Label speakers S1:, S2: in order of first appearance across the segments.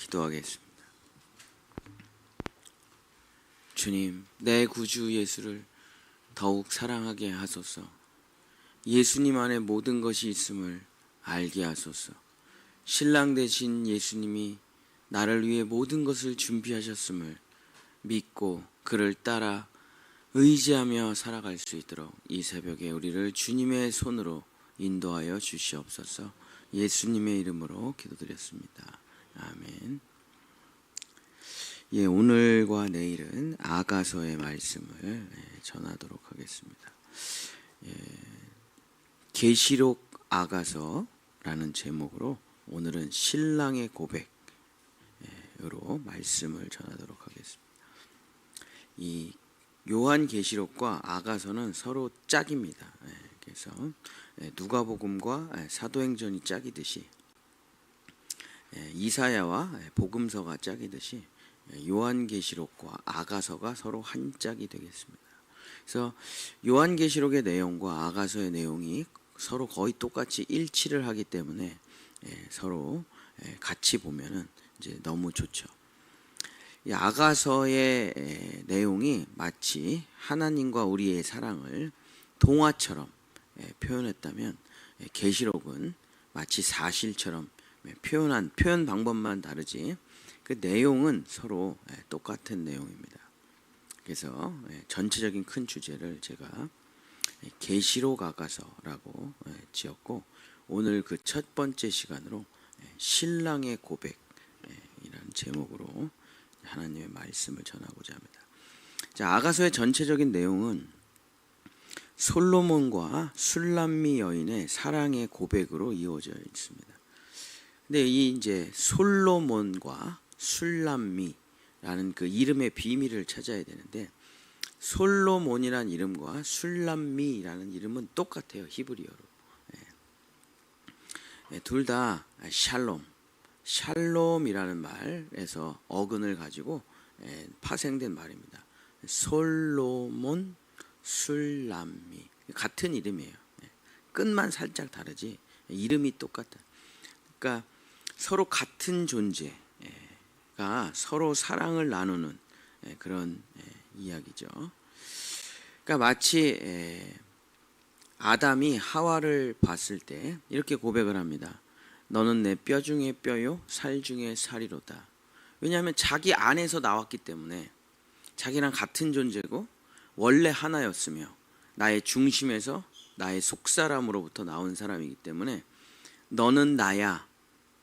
S1: 기도하겠습니다. 주님, 내 구주 예수를 더욱 사랑하게 하소서. 예수님 안에 모든 것이 있음을 알게 하소서. 신랑 되신 예수님이 나를 위해 모든 것을 준비하셨음을 믿고 그를 따라 의지하며 살아갈 수 있도록 이 새벽에 우리를 주님의 손으로 인도하여 주시옵소서. 예수님의 이름으로 기도드렸습니다. 아멘. 오늘과 내일은 아가서의 말씀을 전하도록 하겠습니다. 계시록 아가서라는 제목으로 오늘은 신랑의 고백으로 말씀을 전하도록 하겠습니다. 이 요한계시록과 아가서는 서로 짝입니다. 그래서 누가복음과 사도행전이 짝이듯이 이사야와 복음서가 짝이듯이 요한계시록과 아가서가 서로 한 짝이 되겠습니다. 그래서 요한계시록의 내용과 아가서의 내용이 서로 거의 똑같이 일치를 하기 때문에 서로 같이 보면은 이제 너무 좋죠. 이 아가서의 내용이 마치 하나님과 우리의 사랑을 동화처럼 표현했다면 계시록은 마치 사실처럼 표현 방법만 다르지 그 내용은 서로 똑같은 내용입니다. 그래서 전체적인 큰 주제를 제가 계시록 아가서라고 지었고 오늘 그 첫 번째 시간으로 신랑의 고백이라는 제목으로 하나님의 말씀을 전하고자 합니다. 자, 아가서의 전체적인 내용은 솔로몬과 술람미 여인의 사랑의 고백으로 이루어져 있습니다. 근데 이 이제 솔로몬과 술람미라는 그 이름의 비밀을 찾아야 되는데 솔로몬이라는 이름과 술람미라는 이름은 똑같아요. 히브리어로. 둘 다 샬롬이라는 말에서 어근을 가지고 파생된 말입니다. 솔로몬, 술람미 같은 이름이에요. 끝만 살짝 다르지 이름이 똑같다. 그러니까 서로 같은 존재가 서로 사랑을 나누는 그런 이야기죠. 그러니까 마치 아담이 하와를 봤을 때 이렇게 고백을 합니다. 너는 내 뼈 중에 뼈요 살 중에 살이로다. 왜냐하면 자기 안에서 나왔기 때문에 자기랑 같은 존재고 원래 하나였으며 나의 중심에서 나의 속사람으로부터 나온 사람이기 때문에 너는 나야.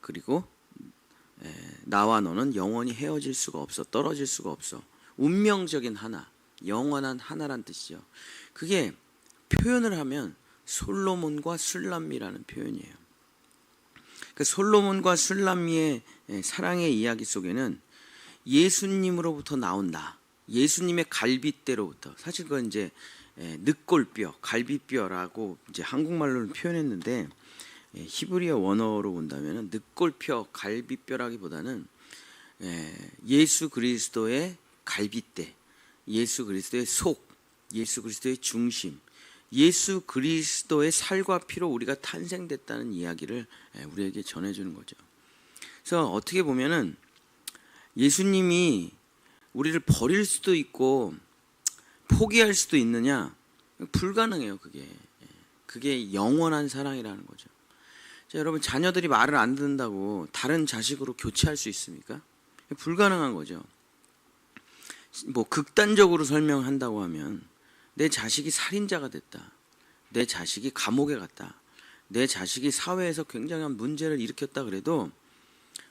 S1: 그리고 나와 너는 영원히 헤어질 수가 없어. 떨어질 수가 없어. 운명적인 하나, 영원한 하나란 뜻이죠. 그게 표현을 하면 솔로몬과 술람미라는 표현이에요. 그 솔로몬과 술람미의 사랑의 이야기 속에는 예수님으로부터 나온다. 예수님의 갈빗대로부터. 사실 그건 이제 늑골뼈, 갈빗뼈라고 이제 한국말로는 표현했는데 히브리어 원어로 본다면 늑골뼈, 갈빗뼈라기보다는 예수 그리스도의 갈빗대, 예수 그리스도의 속, 예수 그리스도의 중심, 예수 그리스도의 살과 피로 우리가 탄생됐다는 이야기를 우리에게 전해주는 거죠. 그래서 어떻게 보면은 예수님이 우리를 버릴 수도 있고 포기할 수도 있느냐? 불가능해요. 그게 영원한 사랑이라는 거죠. 자, 여러분 자녀들이 말을 안 듣는다고 다른 자식으로 교체할 수 있습니까? 불가능한 거죠. 뭐 극단적으로 설명한다고 하면 내 자식이 살인자가 됐다. 내 자식이 감옥에 갔다. 내 자식이 사회에서 굉장한 문제를 일으켰다 그래도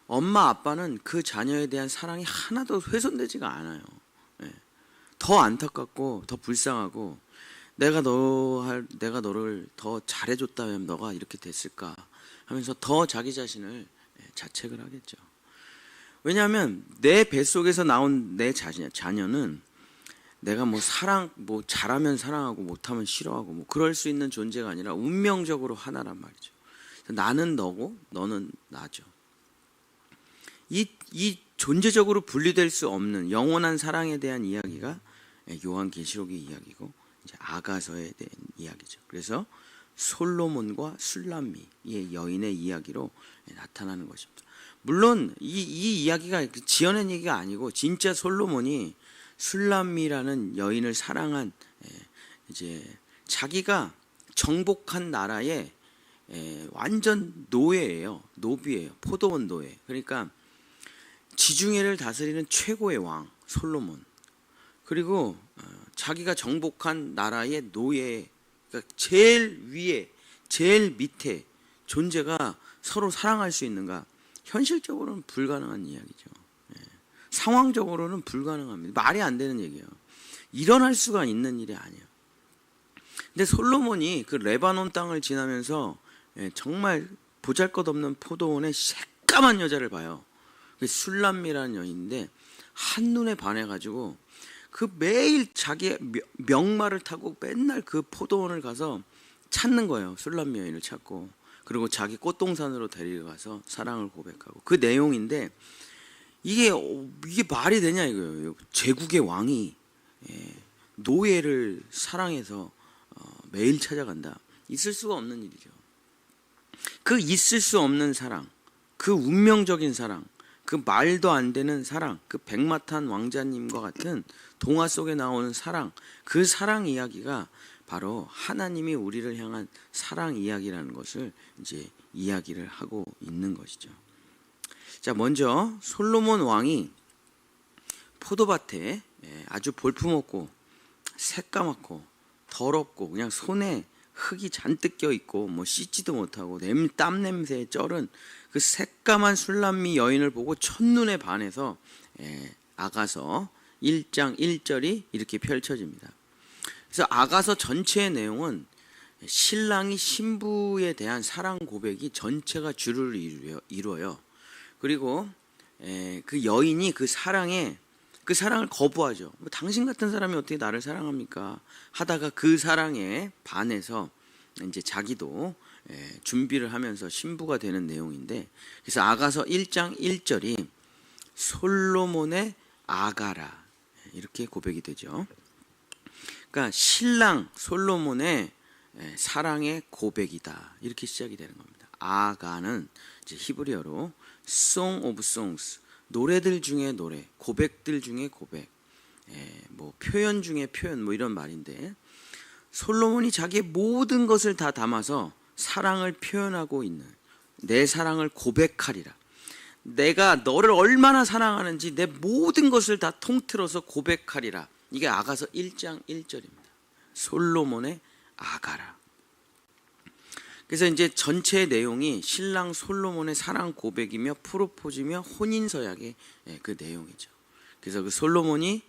S1: 엄마 아빠는 그 자녀에 대한 사랑이 하나도 훼손되지가 않아요. 더 안타깝고 더 불쌍하고 내가 너를 더 잘해줬다면 너가 이렇게 됐을까 하면서 더 자기 자신을 자책을 하겠죠. 왜냐하면 내 뱃속에서 나온 내 자녀는 내가 뭐 잘하면 사랑하고 못하면 싫어하고 뭐 그럴 수 있는 존재가 아니라 운명적으로 하나란 말이죠. 나는 너고 너는 나죠. 이 존재적으로 분리될 수 없는 영원한 사랑에 대한 이야기가 요한계시록의 이야기고 이제 아가서에 대한 이야기죠. 그래서 솔로몬과 술람미의 여인의 이야기로 나타나는 것입니다. 물론 이 이야기가 지어낸 얘기가 아니고 진짜 솔로몬이 술람미라는 여인을 사랑한 이제 자기가 정복한 나라의 완전 노예예요. 노비예요. 포도원 노예. 그러니까 지중해를 다스리는 최고의 왕 솔로몬. 그리고 자기가 정복한 나라의 노예, 그러니까 제일 위에 제일 밑에 존재가 서로 사랑할 수 있는가? 현실적으로는 불가능한 이야기죠. 상황적으로는 불가능합니다. 말이 안 되는 얘기예요. 일어날 수가 있는 일이 아니에요. 근데 솔로몬이 그 레바논 땅을 지나면서 정말 보잘것없는 포도원에 새까만 여자를 봐요. 술람미라는 여인인데 한눈에 반해가지고 그 매일 자기의 명마를 타고 맨날 그 포도원을 가서 찾는 거예요. 술람미 여인을 찾고, 그리고 자기 꽃동산으로 데리고 가서 사랑을 고백하고. 그 내용인데 이게 말이 되냐 이거예요. 제국의 왕이 노예를 사랑해서 매일 찾아간다. 있을 수가 없는 일이죠. 그 있을 수 없는 사랑, 그 운명적인 사랑, 그 말도 안 되는 사랑, 그 백마탄 왕자님과 같은 동화 속에 나오는 사랑, 그 사랑 이야기가 바로 하나님이 우리를 향한 사랑 이야기라는 것을 이제 이야기를 하고 있는 것이죠. 자, 먼저 솔로몬 왕이 포도밭에 아주 볼품없고 새까맣고 더럽고 그냥 손에 흙이 잔뜩 껴있고 뭐 씻지도 못하고 땀 냄새에 쩔은 그 새까만 술람미 여인을 보고 첫눈에 반해서 아가서 1장 1절이 이렇게 펼쳐집니다. 그래서 아가서 전체의 내용은 신랑이 신부에 대한 사랑 고백이 전체가 주를 이루어요. 그리고 그 여인이 그 사랑을 거부하죠. 뭐 당신 같은 사람이 어떻게 나를 사랑합니까? 하다가 그 사랑에 반해서 이제 자기도 준비를 하면서 신부가 되는 내용인데, 그래서 아가서 1장 1절이 솔로몬의 아가라 이렇게 고백이 되죠. 그러니까 신랑 솔로몬의 사랑의 고백이다 이렇게 시작이 되는 겁니다. 아가는 이제 히브리어로 Song of Songs, 노래들 중에 노래, 고백들 중에 고백, 뭐 표현 중에 표현, 뭐 이런 말인데, 솔로몬이 자기의 모든 것을 다 담아서 사랑을 표현하고 있는, 내 사랑을 고백하리라, 내가 너를 얼마나 사랑하는지 내 모든 것을 다 통틀어서 고백하리라. 이게 아가서 1장 1절입니다. 솔로몬의 아가라. 그래서 이제 전체 내용이 신랑 솔로몬의 사랑 고백이며 프로포즈며 혼인서약의 그 내용이죠. 그래서 그 솔로몬이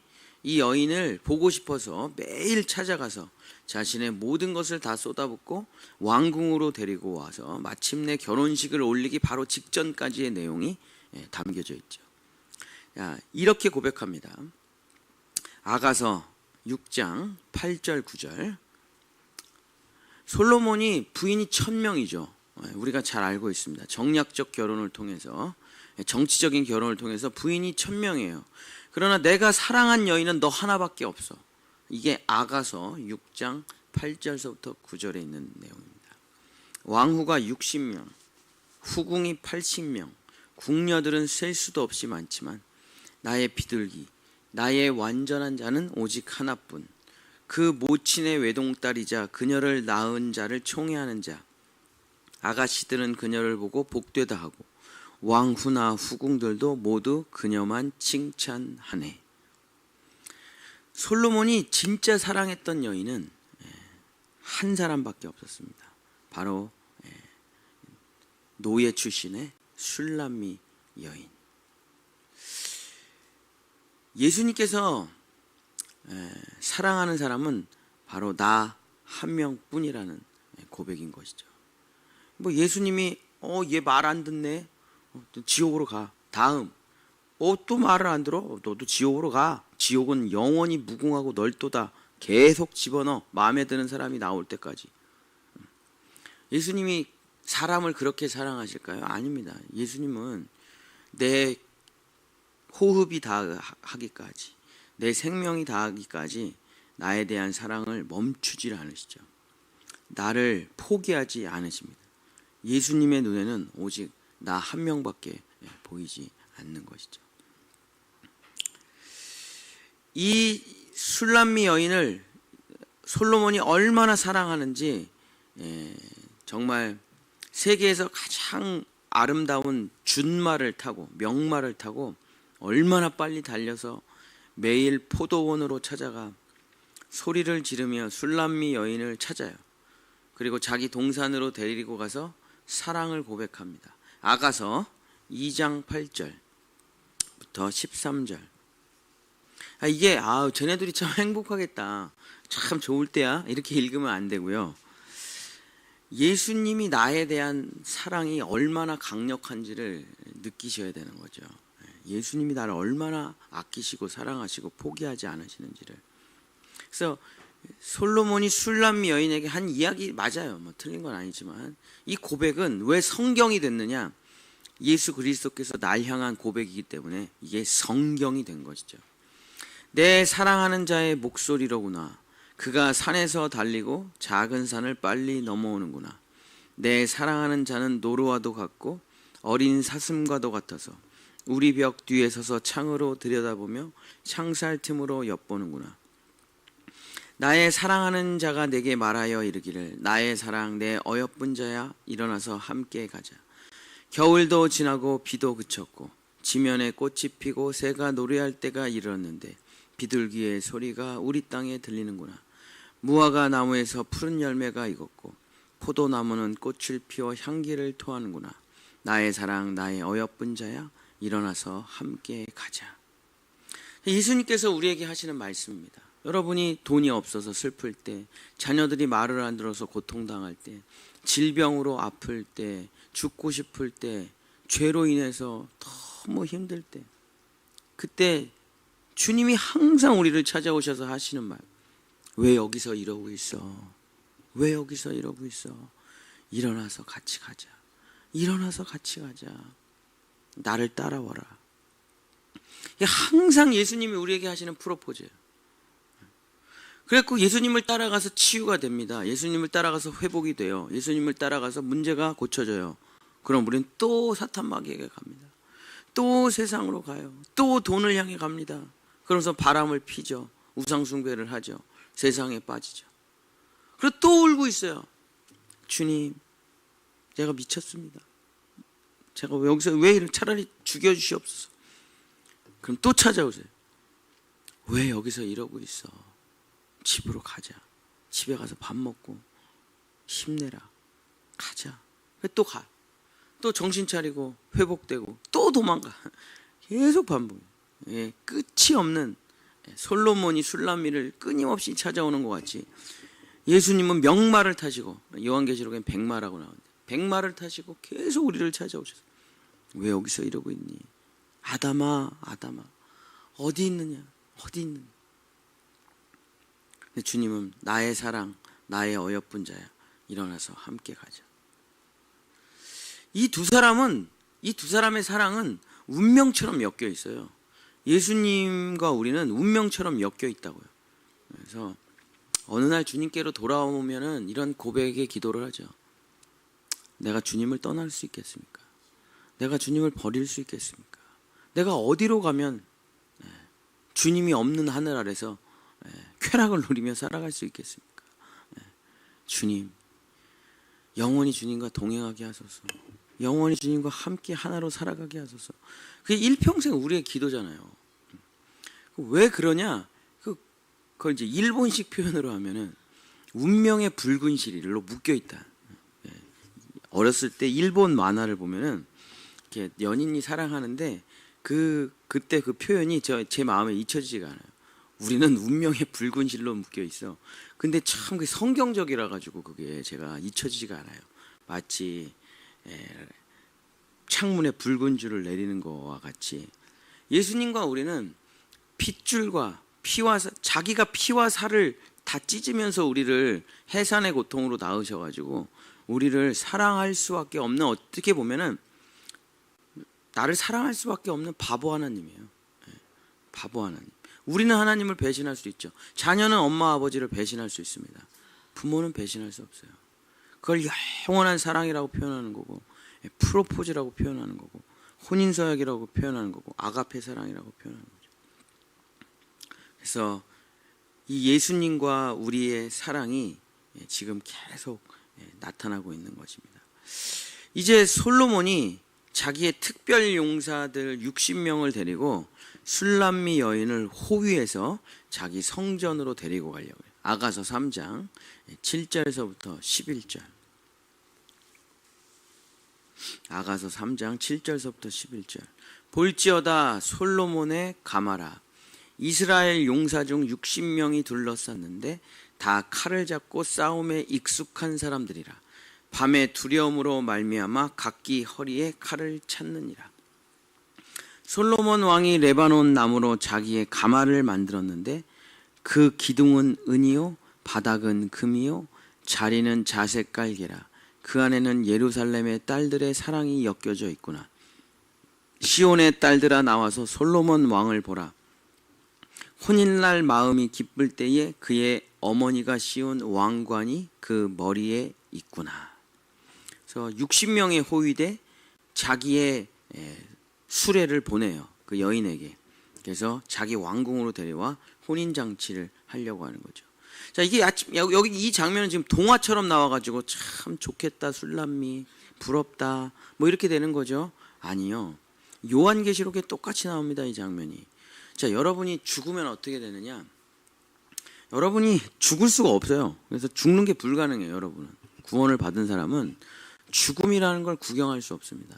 S1: 이 여인을 보고 싶어서 매일 찾아가서 자신의 모든 것을 다 쏟아붓고 왕궁으로 데리고 와서 마침내 결혼식을 올리기 바로 직전까지의 내용이 담겨져 있죠. 이렇게 고백합니다. 아가서 6장 8절 9절. 솔로몬이 부인이 1000명이죠. 우리가 잘 알고 있습니다. 정략적 결혼을 통해서, 정치적인 결혼을 통해서 부인이 1000명이에요. 그러나 내가 사랑한 여인은 너 하나밖에 없어. 이게 아가서 6장 8절서부터 9절에 있는 내용입니다. 왕후가 60명, 후궁이 80명, 궁녀들은 셀 수도 없이 많지만 나의 비둘기, 나의 완전한 자는 오직 하나뿐. 그 모친의 외동딸이자 그녀를 낳은 자를 총애하는 자. 아가씨들은 그녀를 보고 복되다 하고 왕후나 후궁들도 모두 그녀만 칭찬하네. 솔로몬이 진짜 사랑했던 여인은 한 사람밖에 없었습니다. 바로 노예 출신의 술람미 여인. 예수님께서 사랑하는 사람은 바로 나 한 명뿐이라는 고백인 것이죠. 뭐 예수님이 얘 말 안 듣네, 지옥으로 가. 다음 또 말을 안 들어, 너도 지옥으로 가. 지옥은 영원히 무궁하고 넓도다. 계속 집어넣어, 마음에 드는 사람이 나올 때까지. 예수님이 사람을 그렇게 사랑하실까요? 아닙니다. 예수님은 내 호흡이 다하기까지, 내 생명이 다하기까지 나에 대한 사랑을 멈추질 않으시죠. 나를 포기하지 않으십니다. 예수님의 눈에는 오직 나 한 명밖에 보이지 않는 것이죠. 이 술람미 여인을 솔로몬이 얼마나 사랑하는지 정말 세계에서 가장 아름다운 준말을 타고 명말을 타고 얼마나 빨리 달려서 매일 포도원으로 찾아가 소리를 지르며 술람미 여인을 찾아요. 그리고 자기 동산으로 데리고 가서 사랑을 고백합니다. 아가서 2장 8절부터 13절. 이게 쟤네들이 참 행복하겠다, 참 좋을 때야, 이렇게 읽으면 안 되고요. 예수님이 나에 대한 사랑이 얼마나 강력한지를 느끼셔야 되는 거죠. 예수님이 나를 얼마나 아끼시고 사랑하시고 포기하지 않으시는지를. 그래서 솔로몬이 술람미 여인에게 한 이야기 맞아요. 뭐 틀린 건 아니지만 이 고백은 왜 성경이 됐느냐? 예수 그리스도께서 날 향한 고백이기 때문에 이게 성경이 된 것이죠. 내 사랑하는 자의 목소리로구나. 그가 산에서 달리고 작은 산을 빨리 넘어오는구나. 내 사랑하는 자는 노루와도 같고 어린 사슴과도 같아서 우리 벽 뒤에 서서 창으로 들여다보며 창살 틈으로 엿보는구나. 나의 사랑하는 자가 내게 말하여 이르기를 나의 사랑 내 어여쁜 자야 일어나서 함께 가자. 겨울도 지나고 비도 그쳤고 지면에 꽃이 피고 새가 노래할 때가 이르렀는데 비둘기의 소리가 우리 땅에 들리는구나. 무화과 나무에서 푸른 열매가 익었고 포도나무는 꽃을 피워 향기를 토하는구나. 나의 사랑 나의 어여쁜 자야 일어나서 함께 가자. 예수님께서 우리에게 하시는 말씀입니다. 여러분이 돈이 없어서 슬플 때, 자녀들이 말을 안 들어서 고통당할 때, 질병으로 아플 때, 죽고 싶을 때, 죄로 인해서 너무 힘들 때, 그때 주님이 항상 우리를 찾아오셔서 하시는 말, 왜 여기서 이러고 있어? 왜 여기서 이러고 있어? 일어나서 같이 가자. 일어나서 같이 가자. 나를 따라와라. 항상 예수님이 우리에게 하시는 프로포즈예요. 그래서 예수님을 따라가서 치유가 됩니다. 예수님을 따라가서 회복이 돼요. 예수님을 따라가서 문제가 고쳐져요. 그럼 우리는 또 사탄 마귀에게 갑니다. 또 세상으로 가요. 또 돈을 향해 갑니다. 그러면서 바람을 피죠. 우상 숭배를 하죠. 세상에 빠지죠. 그리고 또 울고 있어요. 주님, 제가 미쳤습니다. 제가 여기서 왜 차라리 죽여주시옵소서. 그럼 또 찾아오세요. 왜 여기서 이러고 있어? 집으로 가자. 집에 가서 밥 먹고 힘내라. 가자. 또 가. 또 정신 차리고 회복되고 또 도망가. 계속 반복. 끝이 없는 솔로몬이 술람미를 끊임없이 찾아오는 것 같이 예수님은 명마를 타시고, 요한계시록엔 백마라고 나오는데 백마를 타시고 계속 우리를 찾아오셔서 왜 여기서 이러고 있니? 아담아, 아담아, 어디 있느냐? 어디 있느냐? 근데 주님은 나의 사랑, 나의 어여쁜 자야. 일어나서 함께 가자. 이 두 사람의 사랑은 운명처럼 엮여 있어요. 예수님과 우리는 운명처럼 엮여 있다고요. 그래서 어느 날 주님께로 돌아오면은 이런 고백의 기도를 하죠. 내가 주님을 떠날 수 있겠습니까? 내가 주님을 버릴 수 있겠습니까? 내가 어디로 가면 주님이 없는 하늘 아래서 쾌락을 누리며 살아갈 수 있겠습니까? 주님, 영원히 주님과 동행하게 하소서. 영원히 주님과 함께 하나로 살아가게 하소서. 그게 일평생 우리의 기도잖아요. 왜 그러냐? 그걸 이제 일본식 표현으로 하면은 운명의 붉은 실로 묶여 있다. 어렸을 때 일본 만화를 보면은 이렇게 연인이 사랑하는데 그때 그 표현이 제 마음에 잊혀지지가 않아요. 우리는 운명의 붉은 실로 묶여 있어. 근데 참 그게 성경적이라 가지고 그게 제가 잊혀지지가 않아요. 마치 창문에 붉은 줄을 내리는 거와 같이 예수님과 우리는 핏줄과 자기가 피와 살을 다 찢으면서 우리를 해산의 고통으로 낳으셔가지고 우리를 사랑할 수밖에 없는, 어떻게 보면은 나를 사랑할 수밖에 없는 바보 하나님이에요. 바보 하나님. 우리는 하나님을 배신할 수 있죠. 자녀는 엄마 아버지를 배신할 수 있습니다. 부모는 배신할 수 없어요. 그걸 영원한 사랑이라고 표현하는 거고, 프로포즈라고 표현하는 거고, 혼인서약이라고 표현하는 거고, 아가페 사랑이라고 표현하는 거죠. 그래서 이 예수님과 우리의 사랑이 지금 계속 나타나고 있는 것입니다. 이제 솔로몬이 자기의 특별 용사들 60명을 데리고 술람미 여인을 호위해서 자기 성전으로 데리고 가려고 해요. 아가서 3장 7절에서부터 11절. 아가서 3장 7절에서부터 11절. 볼지어다 솔로몬의 가마라 이스라엘 용사 중 60명이 둘러쌌는데 다 칼을 잡고 싸움에 익숙한 사람들이라. 밤에 두려움으로 말미암아 각기 허리에 칼을 찾느니라. 솔로몬 왕이 레바논 나무로 자기의 가마를 만들었는데 그 기둥은 은이요 바닥은 금이요 자리는 자색 깔개라. 그 안에는 예루살렘의 딸들의 사랑이 엮여져 있구나. 시온의 딸들아 나와서 솔로몬 왕을 보라. 혼인날 마음이 기쁠 때에 그의 어머니가 씌운 왕관이 그 머리에 있구나. 그래서 60명의 호위대 자기의 수레를 보내요. 그 여인에게. 그래서 자기 왕궁으로 데려와 혼인장치를 하려고 하는 거죠. 자, 이게 여기 이 장면은 지금 동화처럼 나와가지고 참 좋겠다, 술람미, 부럽다, 뭐 이렇게 되는 거죠. 아니요. 요한계시록에 똑같이 나옵니다, 이 장면이. 자, 여러분이 죽으면 어떻게 되느냐? 여러분이 죽을 수가 없어요. 그래서 죽는 게 불가능해요, 여러분은. 구원을 받은 사람은 죽음이라는 걸 구경할 수 없습니다.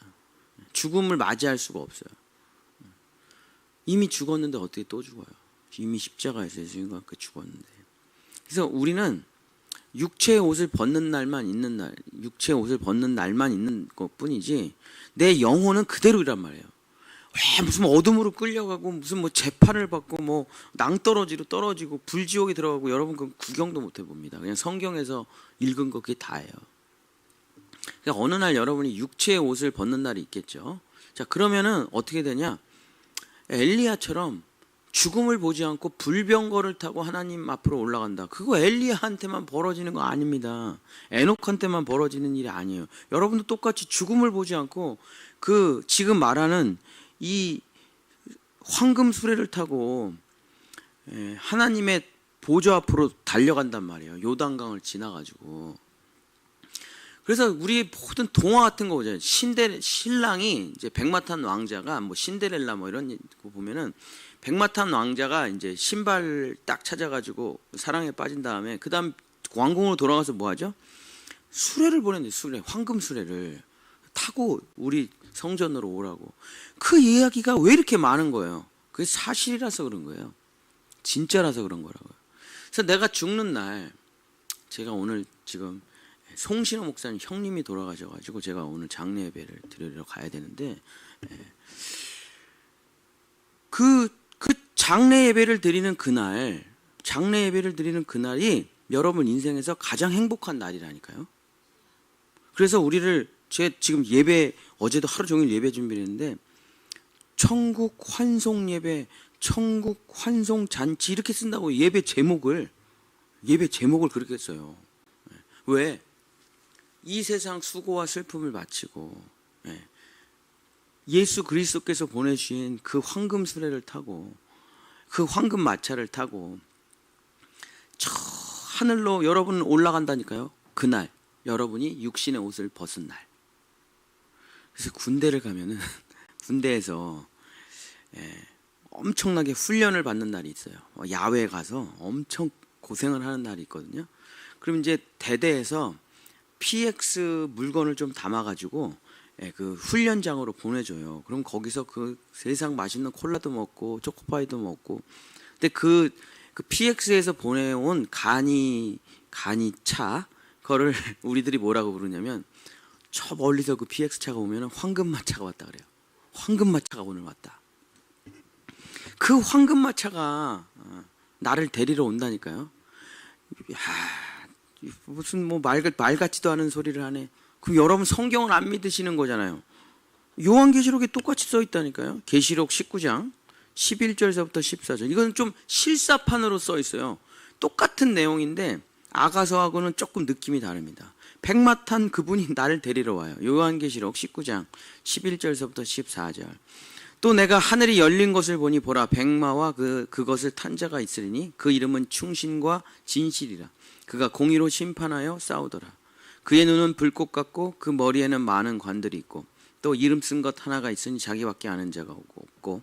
S1: 죽음을 맞이할 수가 없어요. 이미 죽었는데 어떻게 또 죽어요? 이미 십자가에서 예수님과 함께 죽었는데. 그래서 우리는 육체의 옷을 벗는 날만 있는 날, 육체의 옷을 벗는 날만 있는 것뿐이지 내 영혼은 그대로이란 말이에요. 왜 무슨 어둠으로 끌려가고 무슨 뭐 재판을 받고 뭐 낭떠러지로 떨어지고 불지옥에 들어가고 여러분 그 구경도 못 해봅니다. 그냥 성경에서 읽은 거 그게 다예요. 그러니까 어느 날 여러분이 육체의 옷을 벗는 날이 있겠죠. 자, 그러면은 어떻게 되냐? 엘리야처럼 죽음을 보지 않고 불병거를 타고 하나님 앞으로 올라간다. 그거 엘리야한테만 벌어지는 거 아닙니다. 에녹한테만 벌어지는 일이 아니에요. 여러분도 똑같이 죽음을 보지 않고 그 지금 말하는 이 황금 수레를 타고 하나님의 보좌 앞으로 달려간단 말이에요. 요단강을 지나가지고. 그래서 우리 모든 동화 같은 거 보잖아요. 신랑이 이제 백마탄 왕자가 뭐 신데렐라 뭐 이런 거 보면은 백마탄 왕자가 이제 신발 딱 찾아가지고 사랑에 빠진 다음에 그 다음 왕궁으로 돌아가서 뭐 하죠? 수레를 보냈는데 수레, 황금 수레를 타고 우리 성전으로 오라고. 그 이야기가 왜 이렇게 많은 거예요? 그게 사실이라서 그런 거예요. 진짜라서 그런 거라고요. 그래서 내가 죽는 날, 제가 오늘 지금 송신호 목사님 형님이 돌아가셔가지고 제가 오늘 장례 예배를 드리러 가야 되는데 그 장례 예배를 드리는 그날, 장례 예배를 드리는 그날이 여러분 인생에서 가장 행복한 날이라니까요. 그래서 우리를 제 지금 예배 어제도 하루 종일 예배 준비를 했는데 천국 환송 예배, 천국 환송 잔치 이렇게 쓴다고 예배 제목을 그렇게 써요. 왜? 이 세상 수고와 슬픔을 마치고 예수 그리스도께서 보내주신 그 황금 수레를 타고 그 황금 마차를 타고 저 하늘로 여러분 올라간다니까요. 그날 여러분이 육신의 옷을 벗은 날. 그래서 군대를 가면은 군대에서 엄청나게 훈련을 받는 날이 있어요. 야외에 가서 엄청 고생을 하는 날이 있거든요. 그럼 이제 대대에서 PX 물건을 좀 담아가지고 그 훈련장으로 보내줘요. 그럼 거기서 그 세상 맛있는 콜라도 먹고 초코파이도 먹고. 근데 그 PX에서 보내온 간이 차 그거를 우리들이 뭐라고 부르냐면 저 멀리서 그 PX 차가 오면 황금마차가 왔다 그래요. 황금마차가 오늘 왔다. 그 황금마차가 나를 데리러 온다니까요. 무슨 뭐 말 같지도 않은 소리를 하네. 그럼 여러분 성경을 안 믿으시는 거잖아요. 요한계시록에 똑같이 써 있다니까요. 계시록 19장 11절에서부터 14절. 이건 좀 실사판으로 써 있어요. 똑같은 내용인데 아가서하고는 조금 느낌이 다릅니다. 백마 탄 그분이 나를 데리러 와요. 요한계시록 19장 11절서부터 14절. 또 내가 하늘이 열린 것을 보니 보라, 백마와 그것을 탄 자가 있으리니 그 이름은 충신과 진실이라. 그가 공의로 심판하여 싸우더라. 그의 눈은 불꽃 같고 그 머리에는 많은 관들이 있고 또 이름 쓴 것 하나가 있으니 자기밖에 아는 자가 없고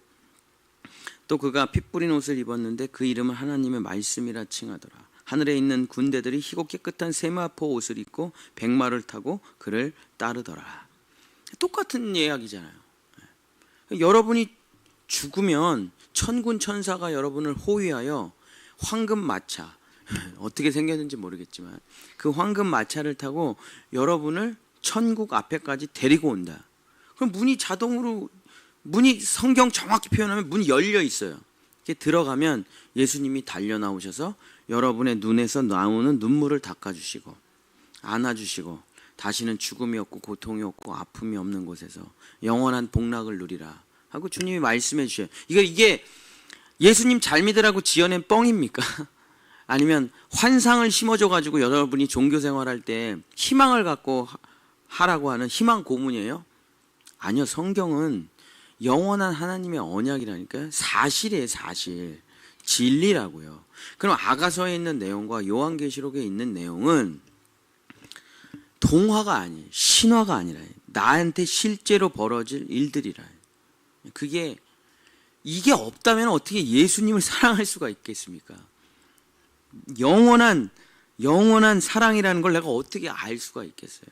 S1: 또 그가 피 뿌린 옷을 입었는데 그 이름은 하나님의 말씀이라 칭하더라. 하늘에 있는 군대들이 희고 깨끗한 세마포 옷을 입고 백마를 타고 그를 따르더라. 똑같은 이야기잖아요. 여러분이 죽으면 천군 천사가 여러분을 호위하여 황금 마차, 어떻게 생겼는지 모르겠지만 그 황금 마차를 타고 여러분을 천국 앞에까지 데리고 온다. 그럼 문이 성경 정확히 표현하면 문이 열려 있어요. 이렇게 들어가면 예수님이 달려 나오셔서 여러분의 눈에서 나오는 눈물을 닦아주시고 안아주시고 다시는 죽음이 없고 고통이 없고 아픔이 없는 곳에서 영원한 복락을 누리라 하고 주님이 말씀해 주셔요. 이게 예수님 잘 믿으라고 지어낸 뻥입니까? 아니면 환상을 심어줘가지고 여러분이 종교 생활할 때 희망을 갖고 하라고 하는 희망 고문이에요? 아니요, 성경은 영원한 하나님의 언약이라니까요. 사실이에요, 사실. 진리라고요. 그럼 아가서에 있는 내용과 요한계시록에 있는 내용은 동화가 아니에요. 신화가 아니라 나한테 실제로 벌어질 일들이라. 이게 없다면 어떻게 예수님을 사랑할 수가 있겠습니까? 영원한 사랑이라는 걸 내가 어떻게 알 수가 있겠어요?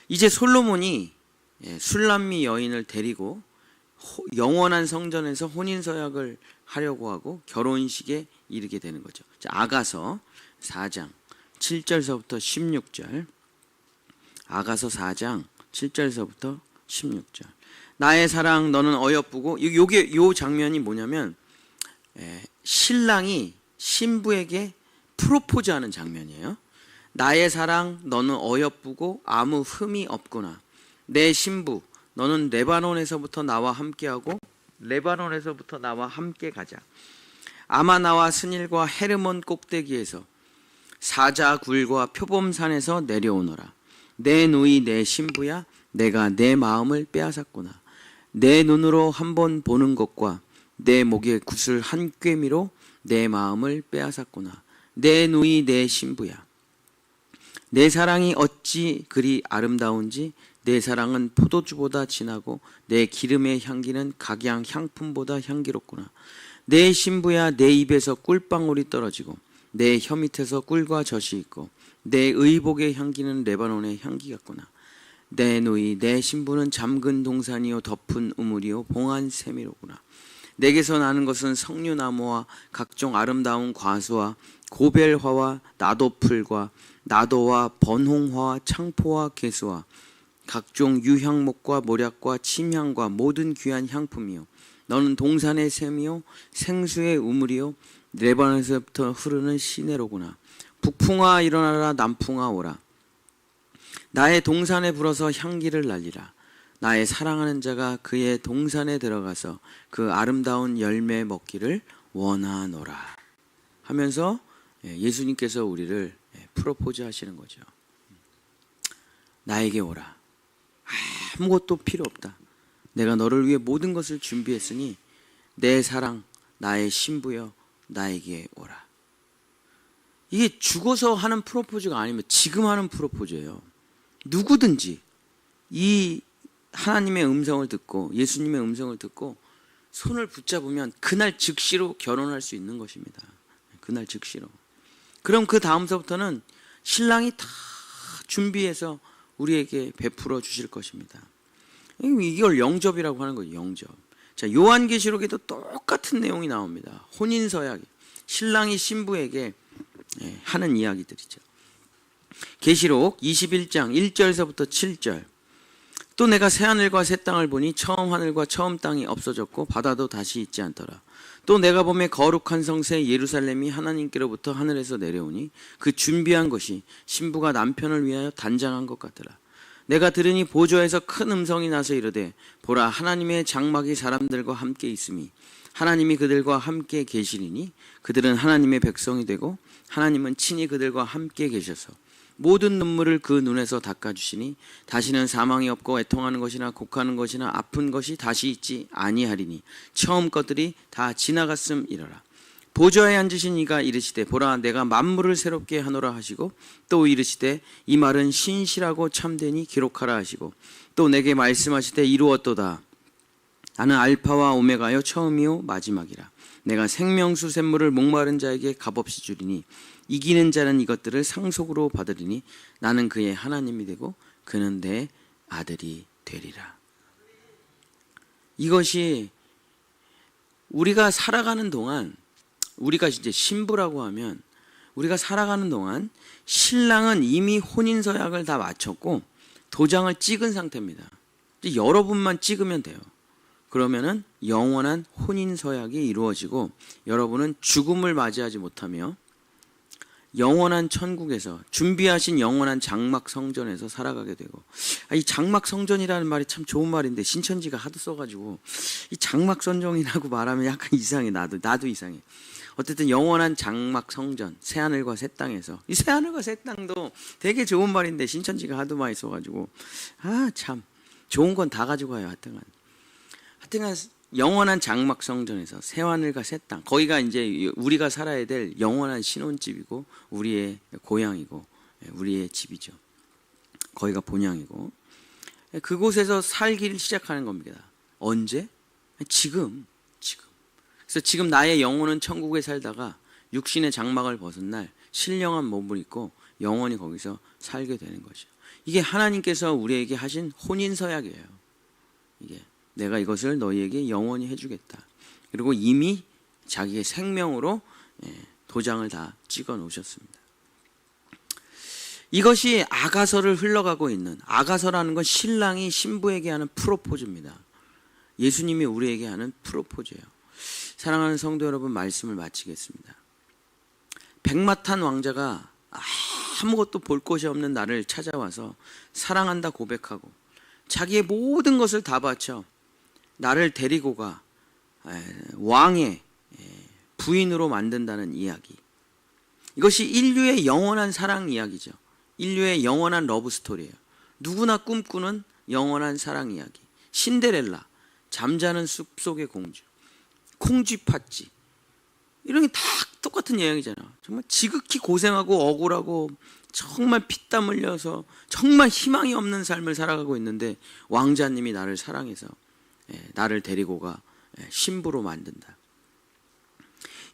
S1: 이제 솔로몬이 술람미 여인을 데리고 영원한 성전에서 혼인서약을 하려고 하고 결혼식에 이르게 되는 거죠. 아가서 4장 7절서부터 16절. 아가서 4장 7절서부터 16절. 나의 사랑 너는 어여쁘고, 요 장면이 뭐냐면 신랑이 신부에게 프로포즈하는 장면이에요. 나의 사랑 너는 어여쁘고 아무 흠이 없구나. 내 신부 너는 레바논에서부터 나와 함께하고 레바논에서부터 나와 함께 가자. 아마나와 스닐과 헤르몬 꼭대기에서 사자 굴과 표범산에서 내려오너라. 내 누이 내 신부야, 내가 내 마음을 빼앗았구나. 내 눈으로 한번 보는 것과 내 목에 구슬 한 꿰미로 내 마음을 빼앗았구나. 내 누이 내 신부야, 내 사랑이 어찌 그리 아름다운지. 내 사랑은 포도주보다 진하고 내 기름의 향기는 각양 향품보다 향기롭구나. 내 신부야, 내 입에서 꿀방울이 떨어지고 내 혀 밑에서 꿀과 젖이 있고 내 의복의 향기는 레바논의 향기 같구나. 내 누이 내 신부는 잠근 동산이요 덮은 우물이요 봉한 세미로구나. 내게서 나는 것은 석류나무와 각종 아름다운 과수와 고벨화와 나도풀과 나도와 번홍화와 창포와 개수와 각종 유향목과 모략과 침향과 모든 귀한 향품이요. 너는 동산의 샘이요 생수의 우물이요 레바논에서부터 흐르는 시내로구나. 북풍아 일어나라, 남풍아 오라. 나의 동산에 불어서 향기를 날리라. 나의 사랑하는 자가 그의 동산에 들어가서 그 아름다운 열매 먹기를 원하노라 하면서 예수님께서 우리를 프로포즈 하시는 거죠. 나에게 오라. 아무것도 필요 없다. 내가 너를 위해 모든 것을 준비했으니 내 사랑, 나의 신부여, 나에게 오라. 이게 죽어서 하는 프로포즈가 아니면 지금 하는 프로포즈예요. 누구든지 이 하나님의 음성을 듣고 예수님의 음성을 듣고 손을 붙잡으면 그날 즉시로 결혼할 수 있는 것입니다. 그날 즉시로. 그럼 그 다음서부터는 신랑이 다 준비해서 우리에게 베풀어 주실 것입니다. 이걸 영접이라고 하는 거예요. 영접. 자, 요한계시록에도 똑같은 내용이 나옵니다. 혼인서약. 신랑이 신부에게 하는 이야기들이죠. 계시록 21장 1절서부터 7절. 또 내가 새 하늘과 새 땅을 보니 처음 하늘과 처음 땅이 없어졌고 바다도 다시 있지 않더라. 또 내가 보매 거룩한 성새 예루살렘이 하나님께로부터 하늘에서 내려오니 그 준비한 것이 신부가 남편을 위하여 단장한 것 같더라. 내가 들으니 보좌에서 큰 음성이 나서 이르되 보라, 하나님의 장막이 사람들과 함께 있음이 하나님이 그들과 함께 계시리니 그들은 하나님의 백성이 되고 하나님은 친히 그들과 함께 계셔서 모든 눈물을 그 눈에서 닦아주시니 다시는 사망이 없고 애통하는 것이나 곡하는 것이나 아픈 것이 다시 있지 아니하리니 처음 것들이 다 지나갔음이러라. 보좌에 앉으신 이가 이르시되 보라 내가 만물을 새롭게 하노라 하시고 또 이르시되 이 말은 신실하고 참되니 기록하라 하시고 또 내게 말씀하시되 이루었도다. 나는 알파와 오메가요 처음이요 마지막이라. 내가 생명수 샘물을 목마른 자에게 값없이 주리니 이기는 자는 이것들을 상속으로 받으리니 나는 그의 하나님이 되고 그는 내 아들이 되리라. 이것이 우리가 살아가는 동안, 우리가 이제 신부라고 하면 우리가 살아가는 동안 신랑은 이미 혼인서약을 다 마쳤고 도장을 찍은 상태입니다. 이제 여러분만 찍으면 돼요. 그러면은 영원한 혼인서약이 이루어지고 여러분은 죽음을 맞이하지 못하며 영원한 천국에서 준비하신 영원한 장막 성전에서 살아가게 되고, 이 장막 성전이라는 말이 참 좋은 말인데 신천지가 하도 써가지고 이 장막 성전이라고 말하면 약간 이상해. 나도 이상해. 어쨌든 영원한 장막 성전, 새하늘과 새 땅에서, 이 새하늘과 새 땅도 되게 좋은 말인데 신천지가 하도 많이 써가지고 참 좋은 건 다 가지고 와요. 하여튼간 영원한 장막 성전에서 새하늘과 새 땅, 거기가 이제 우리가 살아야 될 영원한 신혼집이고 우리의 고향이고 우리의 집이죠. 거기가 본향이고 그곳에서 살기를 시작하는 겁니다. 언제? 지금. 그래서 지금 나의 영혼은 천국에 살다가 육신의 장막을 벗은 날 신령한 몸을 입고 영원히 거기서 살게 되는 거죠. 이게 하나님께서 우리에게 하신 혼인서약이에요. 이게 내가 이것을 너희에게 영원히 해주겠다. 그리고 이미 자기의 생명으로 도장을 다 찍어 놓으셨습니다. 이것이 아가서를 흘러가고 있는, 아가서라는 건 신랑이 신부에게 하는 프로포즈입니다. 예수님이 우리에게 하는 프로포즈예요. 사랑하는 성도 여러분, 말씀을 마치겠습니다. 백마탄 왕자가 아무것도 볼 곳이 없는 나를 찾아와서 사랑한다 고백하고 자기의 모든 것을 다 바쳐 나를 데리고 가 왕의 부인으로 만든다는 이야기. 이것이 인류의 영원한 사랑 이야기죠. 인류의 영원한 러브 스토리예요. 누구나 꿈꾸는 영원한 사랑 이야기. 신데렐라, 잠자는 숲속의 공주, 콩쥐팥쥐, 이런 게 다 똑같은 이야기잖아. 정말 지극히 고생하고 억울하고 정말 피땀 흘려서 정말 희망이 없는 삶을 살아가고 있는데 왕자님이 나를 사랑해서 나를 데리고 가 신부로 만든다.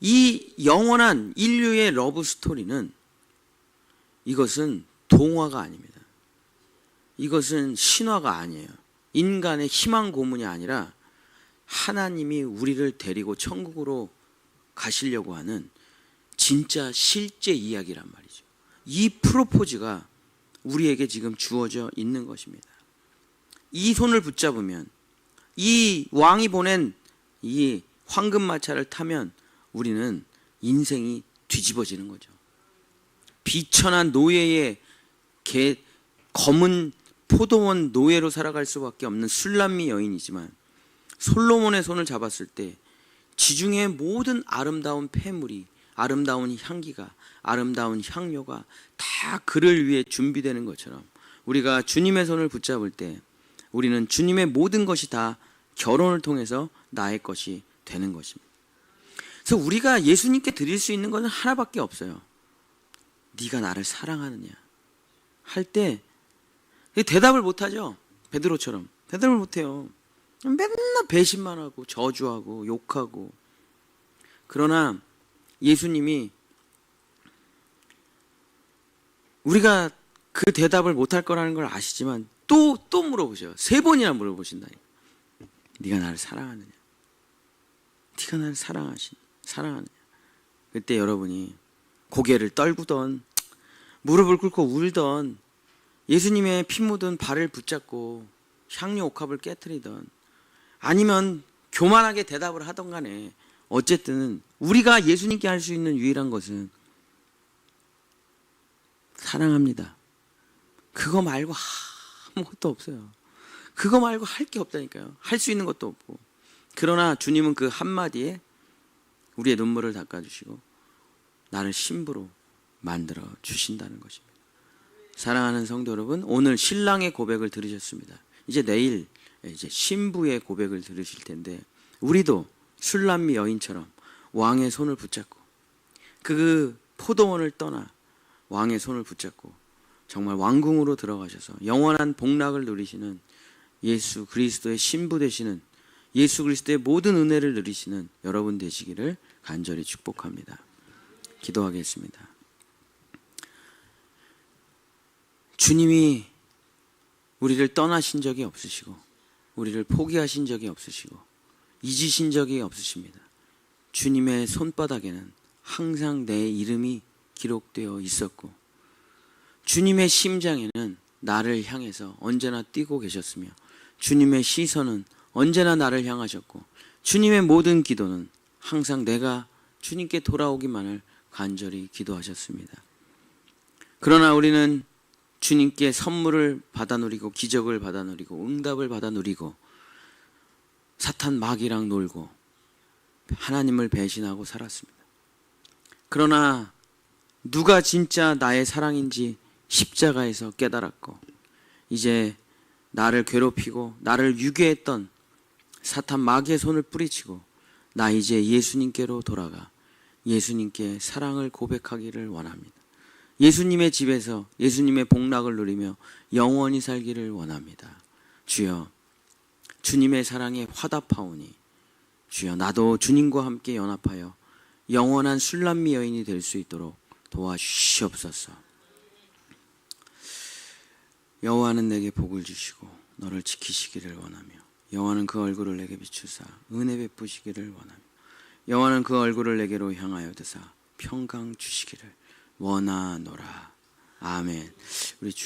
S1: 이 영원한 인류의 러브 스토리는, 이것은 동화가 아닙니다. 이것은 신화가 아니에요. 인간의 희망 고문이 아니라 하나님이 우리를 데리고 천국으로 가시려고 하는 진짜 실제 이야기란 말이죠. 이 프로포즈가 우리에게 지금 주어져 있는 것입니다. 이 손을 붙잡으면, 이 왕이 보낸 이 황금마차를 타면 우리는 인생이 뒤집어지는 거죠. 비천한 노예의 검은 포도원 노예로 살아갈 수밖에 없는 술람미 여인이지만 솔로몬의 손을 잡았을 때 지중해의 모든 아름다운 폐물이, 아름다운 향기가, 아름다운 향료가 다 그를 위해 준비되는 것처럼 우리가 주님의 손을 붙잡을 때 우리는 주님의 모든 것이 다 결혼을 통해서 나의 것이 되는 것입니다. 그래서 우리가 예수님께 드릴 수 있는 것은 하나밖에 없어요. 네가 나를 사랑하느냐 할 때 대답을 못하죠. 베드로처럼 대답을 못해요. 맨날 배신만 하고 저주하고 욕하고. 그러나 예수님이 우리가 그 대답을 못할 거라는 걸 아시지만 또 물어보셔요. 3번이나 물어보신다니까. 네가 나를 사랑하느냐? 네가 나를 사랑하느냐? 그때 여러분이 고개를 떨구던, 무릎을 꿇고 울던, 예수님의 피 묻은 발을 붙잡고 향료 옥합을 깨트리던, 아니면 교만하게 대답을 하던 간에 어쨌든 우리가 예수님께 할 수 있는 유일한 것은 사랑합니다. 그거 말고 아무것도 없어요. 그거 말고 할 게 없다니까요. 할 수 있는 것도 없고. 그러나 주님은 그 한마디에 우리의 눈물을 닦아주시고 나를 신부로 만들어 주신다는 것입니다. 사랑하는 성도 여러분, 오늘 신랑의 고백을 들으셨습니다. 이제 내일 이제 신부의 고백을 들으실 텐데, 우리도 술람미 여인처럼 왕의 손을 붙잡고 그 포도원을 떠나 왕의 손을 붙잡고 정말 왕궁으로 들어가셔서 영원한 복락을 누리시는 예수 그리스도의 신부 되시는, 예수 그리스도의 모든 은혜를 누리시는 여러분 되시기를 간절히 축복합니다. 기도하겠습니다. 주님이 우리를 떠나신 적이 없으시고 우리를 포기하신 적이 없으시고 잊으신 적이 없으십니다. 주님의 손바닥에는 항상 내 이름이 기록되어 있었고, 주님의 심장에는 나를 향해서 언제나 뛰고 계셨으며, 주님의 시선은 언제나 나를 향하셨고, 주님의 모든 기도는 항상 내가 주님께 돌아오기만을 간절히 기도하셨습니다. 그러나 우리는 주님께 선물을 받아 누리고 기적을 받아 누리고 응답을 받아 누리고 사탄 마귀랑 놀고 하나님을 배신하고 살았습니다. 그러나 누가 진짜 나의 사랑인지 십자가에서 깨달았고, 이제 나를 괴롭히고 나를 유괴했던 사탄 마귀의 손을 뿌리치고 나 이제 예수님께로 돌아가 예수님께 사랑을 고백하기를 원합니다. 예수님의 집에서 예수님의 복락을 누리며 영원히 살기를 원합니다. 주여, 주님의 사랑에 화답하오니 주여, 나도 주님과 함께 연합하여 영원한 술람미 여인이 될 수 있도록 도와주시옵소서. 여호와는 내게 복을 주시고 너를 지키시기를 원하며, 여호와는 그 얼굴을 내게 비추사 은혜 베푸시기를 원하며, 여호와는 그 얼굴을 내게로 향하여 드사 평강 주시기를 원하노라. 아멘. 우리